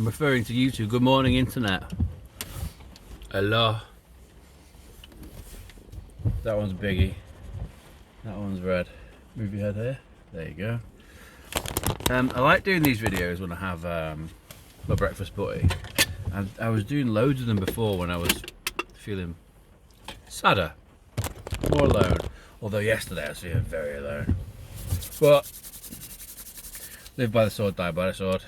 I'm referring to YouTube. Good morning, internet. Hello. That one's biggie. That one's red. Move your head here. There you go. I like doing these videos when I have my breakfast buddy. I was doing loads of them before when I was feeling sadder, more alone. Although yesterday I was feeling very alone. But live by the sword, die by the sword.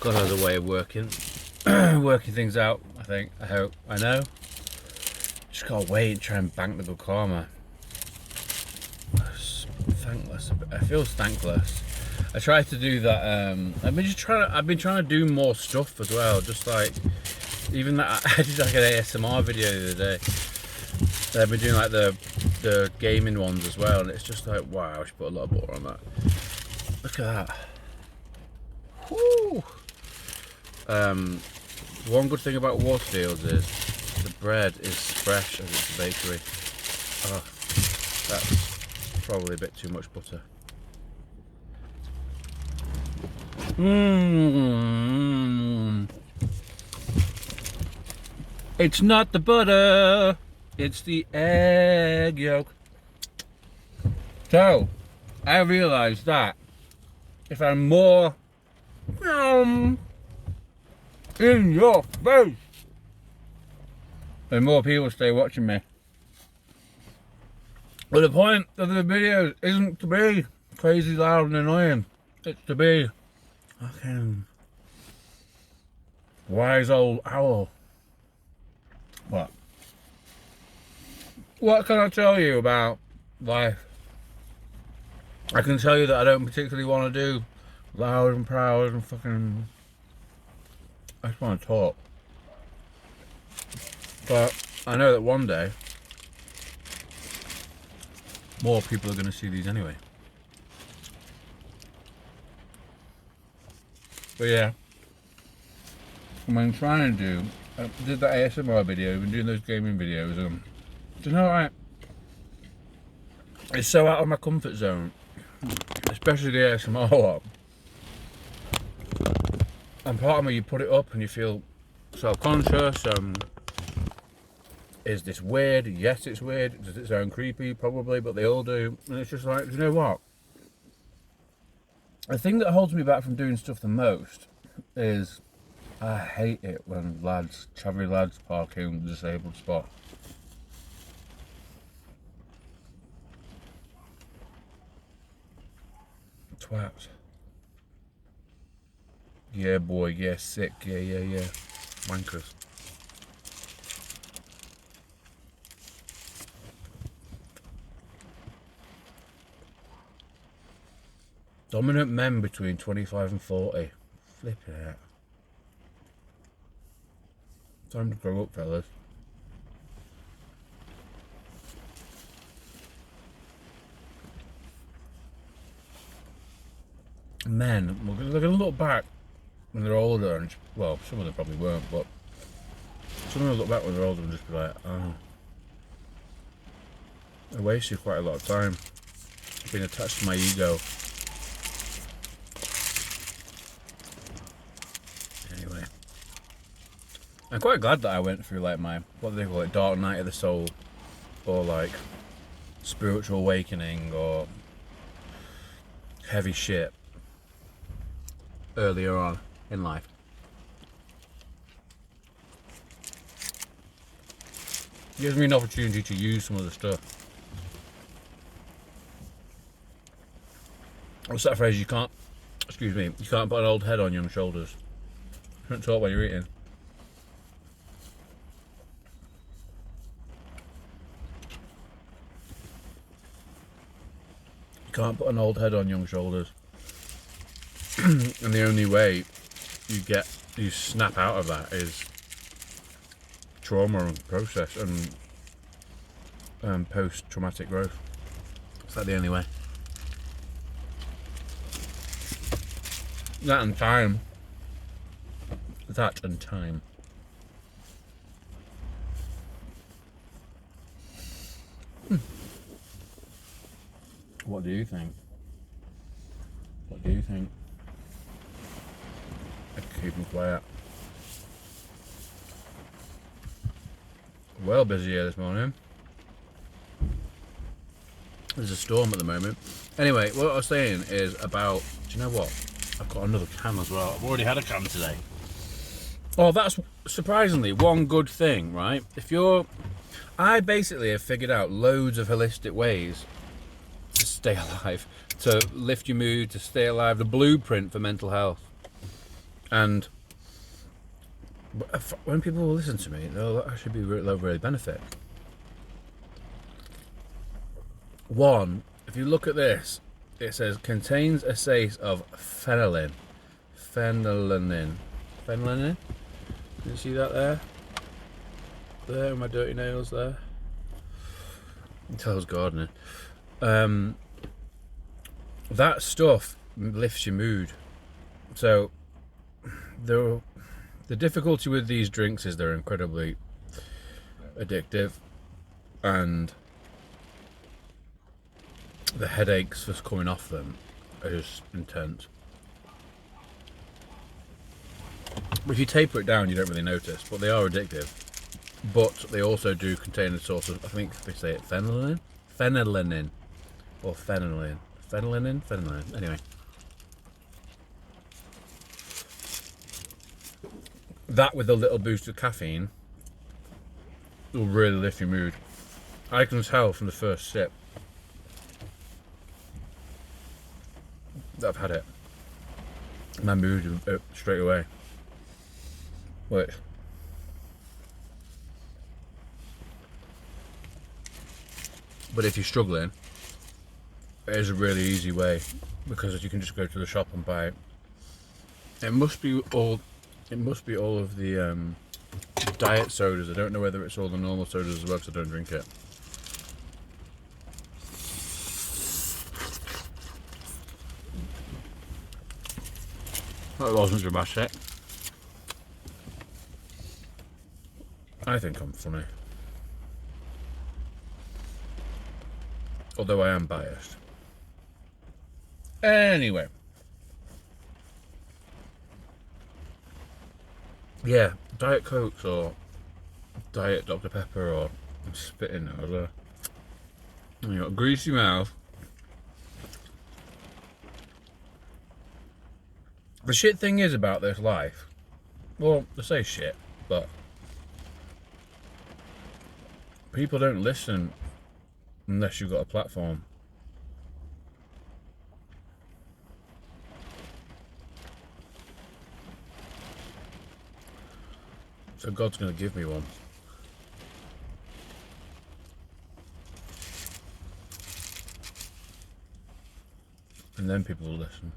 God has a way of working things out, I think, I hope, I know. Just gotta wait and try and bank the good karma. Thankless, I feel thankless. I tried to do that, I've been trying to do more stuff as well, just like, even that, I did like an ASMR video the other day. I've been doing like the gaming ones as well, and it's just like, wow, I should put a lot of butter on that. Look at that. Woo! One good thing about Waterfields is the bread is fresh as it's a bakery. Oh, that's probably a bit too much butter. It's not the butter, it's the egg yolk. So, I realised that if I'm more in your face, then more people stay watching me. But the point of the video isn't to be crazy loud and annoying. It's to be fucking wise old owl. What? What can I tell you about life? I can tell you that I don't particularly want to do loud and proud and fucking... I just want to talk. But I know that one day more people are going to see these anyway. But yeah, what I'm trying to do, I did that ASMR video, I've been doing those gaming videos, do you know what? It's so out of my comfort zone, especially the ASMR one. And part of me, you put it up and you feel self-conscious. Is this weird? Yes, it's weird. Does it sound creepy? Probably, but they all do. And it's just like, you know what? The thing that holds me back from doing stuff the most is I hate it when chavvy lads park in the disabled spot. Twats. Yeah, boy, yeah, sick, yeah. Wankers. Dominant men between 25 and 40. Flipping it. Time to grow up, fellas. Men, they're going to look back when they're older, and well, some of them probably won't, but some of them look back when they're older and just be like, oh, I wasted quite a lot of time being attached to my ego. Anyway, I'm quite glad that I went through like my, what do they call it, dark night of the soul, or like spiritual awakening, or heavy shit earlier on in life. It gives me an opportunity to use some of the stuff. What's that phrase? You can't put an old head on young shoulders. You can't talk while you're eating. You can't put an old head on young shoulders. And the only way you snap out of that is trauma and process and post-traumatic growth. Is that the only way? That and time. What do you think? Okay. keep them quiet. Well busy here this morning. There's a storm at the moment. Anyway, what I was saying is about, do you know what? I've got another can as well. I've already had a can today. Oh, that's surprisingly one good thing, right? I basically have figured out loads of holistic ways to stay alive, to lift your mood, to stay alive, the blueprint for mental health. And when people listen to me, they'll actually they'll really benefit. One, if you look at this, it says contains a trace of phenylene. Phenylene. Can you see that there? There, with my dirty nails there. Tells gardening. That stuff lifts your mood. So the difficulty with these drinks is they're incredibly addictive, and the headaches just coming off them are just intense. If you taper it down, you don't really notice, but they are addictive. But they also do contain a sort of, I think they say it, phenylene, or phenylene. Anyway, that with a little boost of caffeine will really lift your mood. I can tell from the first sip that I've had it. My mood straight away. Wait. But if you're struggling, it is a really easy way, because you can just go to the shop and buy it. It must be all of the diet sodas. I don't know whether it's all the normal sodas as well, because I don't drink it. That wasn't dramatic. I think I'm funny. Although I am biased. Anyway. Yeah, Diet Cokes or Diet Dr. Pepper, or I'm spitting now as well. You got a greasy mouth. The shit thing is about this life, well, they say shit, but people don't listen unless you've got a platform. So God's going to give me one. And then people will listen.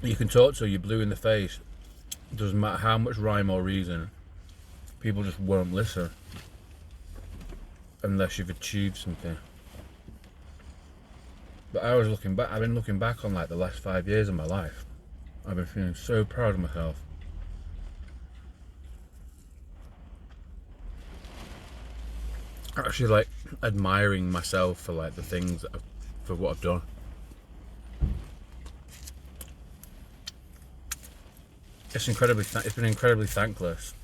You can talk till you're blue in the face. It doesn't matter how much rhyme or reason. People just won't listen unless you've achieved something. But I've been looking back on like the last 5 years of my life. I've been feeling so proud of myself. Actually, like admiring myself for like the things for what I've done. It's been incredibly thankless,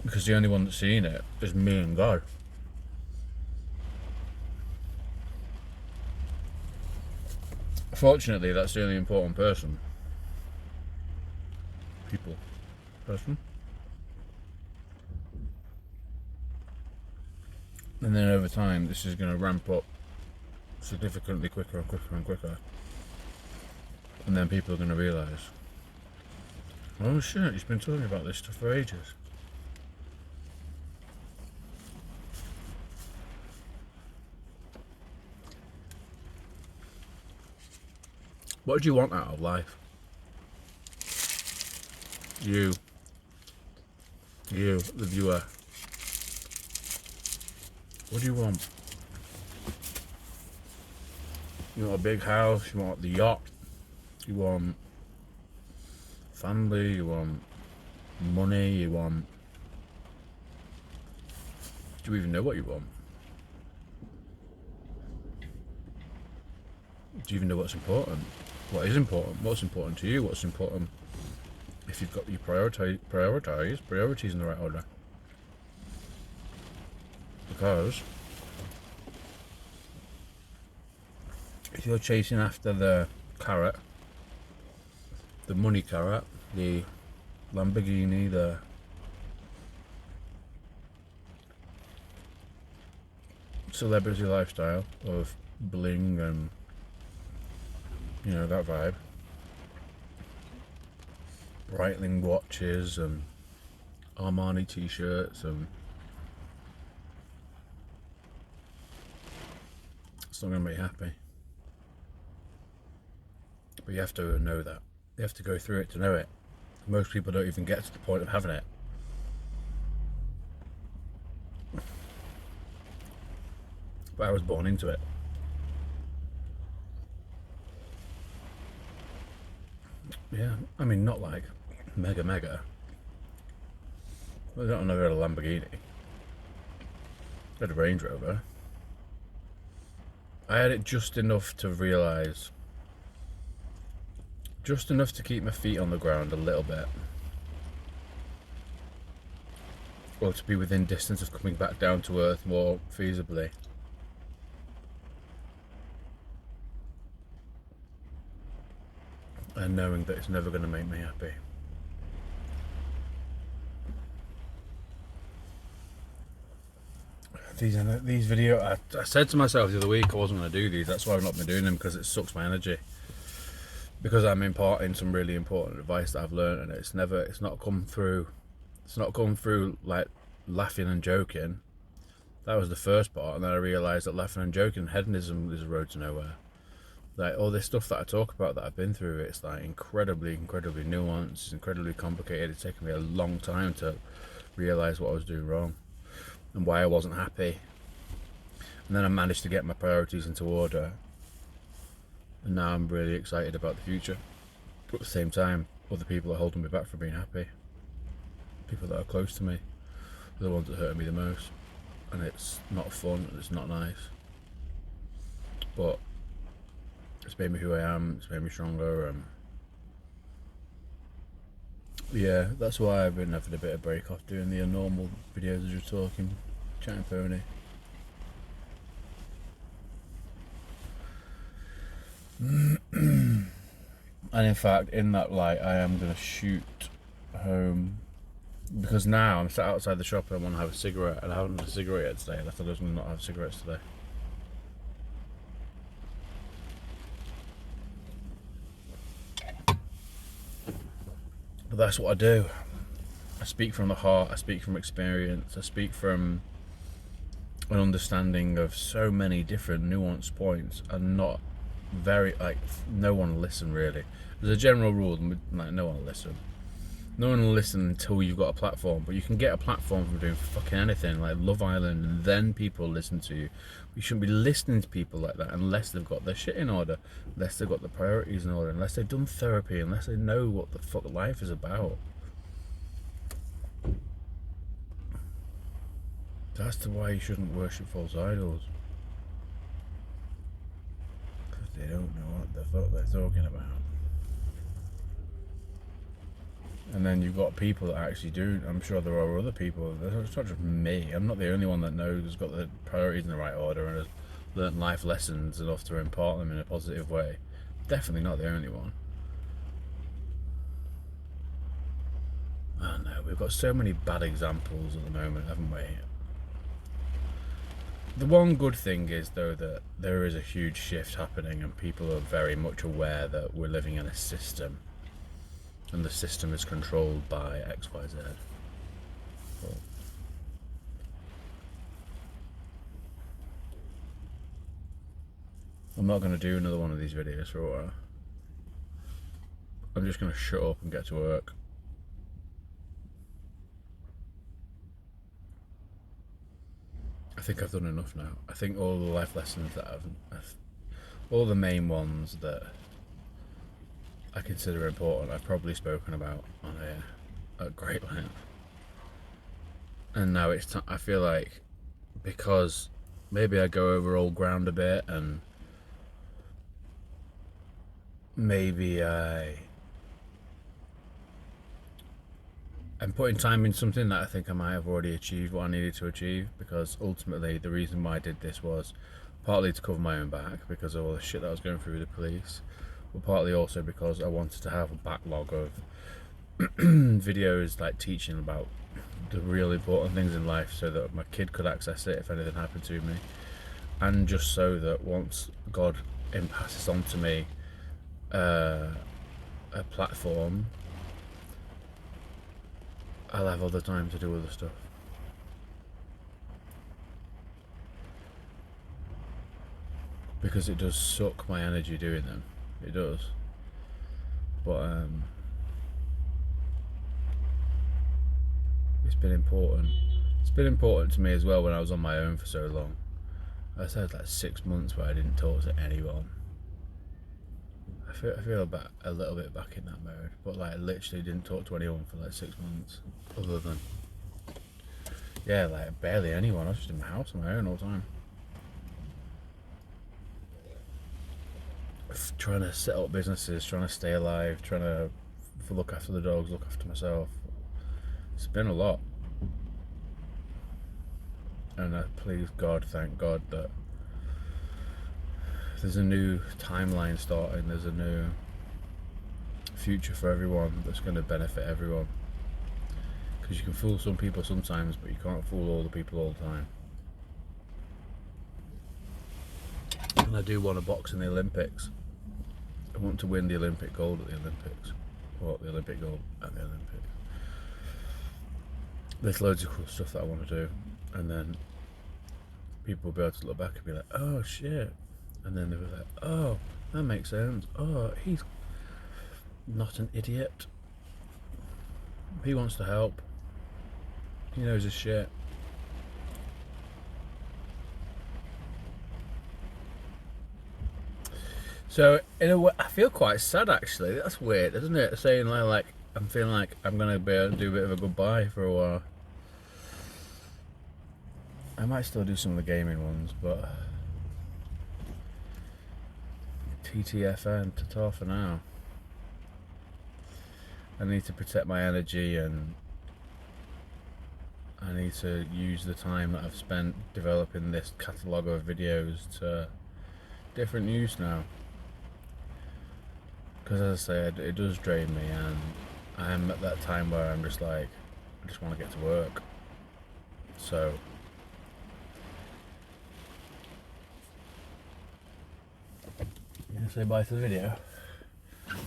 because the only one that's seen it is me and God. Fortunately, that's the only important person. Person. And then over time, this is going to ramp up significantly quicker and quicker and quicker. And then people are going to realise, oh shit, he's been talking about this stuff for ages. What do you want out of life? You, the viewer. What do you want? You want a big house, you want the yacht, you want family, you want money, you want... Do you even know what you want? Do you even know what's important? What is important? What's important to you? What's important if you've got your priorities in the right order? Because if you're chasing after the carrot, the money carrot, the Lamborghini, the celebrity lifestyle of bling and, you know, that vibe, Breitling watches and Armani t-shirts, and it's not going to make you happy. But you have to know that. You have to go through it to know it. Most people don't even get to the point of having it. But I was born into it. Yeah, I mean, not like mega. I don't know, I had a Lamborghini. I had a Range Rover. I had it just enough to realise, just enough to keep my feet on the ground a little bit. Or to be within distance of coming back down to earth more feasibly. And knowing that it's never going to make me happy. These videos, I said to myself the other week I wasn't going to do these. That's why I've not been doing them, because it sucks my energy. Because I'm imparting some really important advice that I've learned, and it's not come through like laughing and joking. That was the first part, and then I realised that laughing and joking, hedonism is a road to nowhere. Like, all this stuff that I talk about that I've been through, it's like incredibly nuanced, incredibly complicated. It's taken me a long time to realise what I was doing wrong and why I wasn't happy. And then I managed to get my priorities into order, and now I'm really excited about the future. But at the same time, other people are holding me back from being happy. People that are close to me are the ones that hurt me the most, and it's not fun and it's not nice. But it's made me who I am, it's made me stronger. Yeah, that's why I've been having a bit of break off doing the normal videos of just talking, chatting pony. And in fact, in that light, I am going to shoot home, because now I'm sat outside the shop and I want to have a cigarette, and I haven't had a cigarette yet today. I thought I was going to not have cigarettes today. But that's what I do. I speak from the heart, I speak from experience, I speak from an understanding of so many different nuanced points, and not very, like, no one will listen really. There's a general rule, like, no one will listen. No one will listen until you've got a platform, but you can get a platform from doing fucking anything, like Love Island, and then people listen to you. We shouldn't be listening to people like that unless they've got their shit in order, unless they've got the priorities in order, unless they've done therapy, unless they know what the fuck life is about. That's why you shouldn't worship false idols. Because they don't know what the fuck they're talking about. And then you've got people that actually do. I'm sure there are other people. It's not just me. I'm not the only one that knows, has got the priorities in the right order, and has learnt life lessons enough to impart them in a positive way. Definitely not the only one. I don't know. We've got so many bad examples at the moment, haven't we? The one good thing is, though, that there is a huge shift happening, and people are very much aware that we're living in a system. And the system is controlled by XYZ. Well, I'm not going to do another one of these videos for a while. I'm just going to shut up and get to work. I think I've done enough now. I think all the life lessons that I've all the main ones that I consider important, I've probably spoken about on here at great length. And now it's I feel like, because maybe I go over old ground a bit, and maybe I'm putting time in something that I think I might have already achieved what I needed to achieve, because ultimately the reason why I did this was partly to cover my own back because of all the shit that I was going through with the police, but partly also because I wanted to have a backlog of videos like teaching about the real important things in life so that my kid could access it if anything happened to me, and just so that once God passes on to me a platform, I'll have other time to do other stuff. Because it does suck my energy doing them. It does. But it's been important. It's been important to me as well when I was on my own for so long. I said like 6 months where I didn't talk to anyone. I feel a little bit back in that mode, but like I literally didn't talk to anyone for like 6 months, other than like barely anyone. I was just in my house on my own all the time, trying to set up businesses, trying to stay alive, trying to look after the dogs, look after myself. It's been a lot, and I please God, thank God that there's a new timeline starting. There's a new future for everyone that's going to benefit everyone. Because you can fool some people sometimes, but you can't fool all the people all the time. And I do want to box in the Olympics. I want to win the Olympic gold at the Olympics. Or the Olympic gold at the Olympics. There's loads of cool stuff that I want to do. And then people will be able to look back and be like, oh shit. And then they'll be like, oh, that makes sense. Oh, he's not an idiot. He wants to help. He knows his shit. So in a way, I feel quite sad actually. That's weird, isn't it? Saying like I'm feeling like I'm gonna be able to do a bit of a goodbye for a while. I might still do some of the gaming ones, but TTFN, ta-ta for now. I need to protect my energy, and I need to use the time that I've spent developing this catalogue of videos to different use now. Because as I said, it does drain me, and I'm at that time where I'm just like, I just want to get to work. So you gonna say bye to the video? Come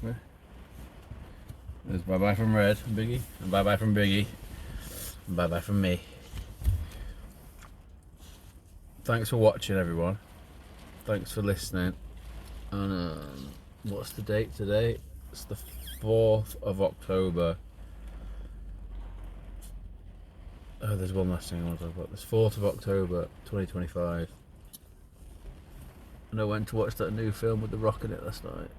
here. There's bye bye from Red and Biggie, and bye bye from Biggie, and bye bye from me. Thanks for watching, everyone. Thanks for listening. And what's the date today? It's the 4th of October. Oh, there's one last thing I want to talk about. It's 4th of October 2025. And I went to watch that new film with The Rock in it last night,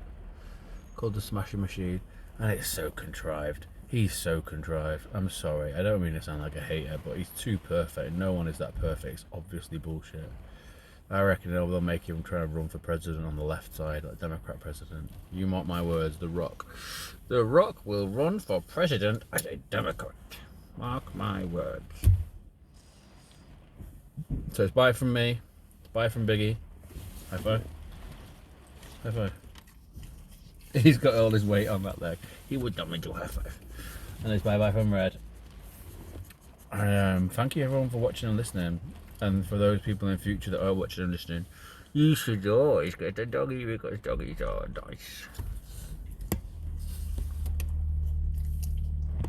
called The Smashing Machine, and it's so contrived. He's so contrived. I'm sorry, I don't mean to sound like a hater, but he's too perfect. No one is that perfect. It's obviously bullshit. I reckon they'll make him try to run for president on the left side, like Democrat president. You mark my words, The Rock. The Rock will run for president as a Democrat. Mark my words. So it's bye from me. It's bye from Biggie. High five. High five. He's got all his weight on that leg. He would not do a high five. And it's bye bye from Red. Thank you everyone for watching and listening. And for those people in the future that are watching and listening, you should always get a doggy because doggies are nice.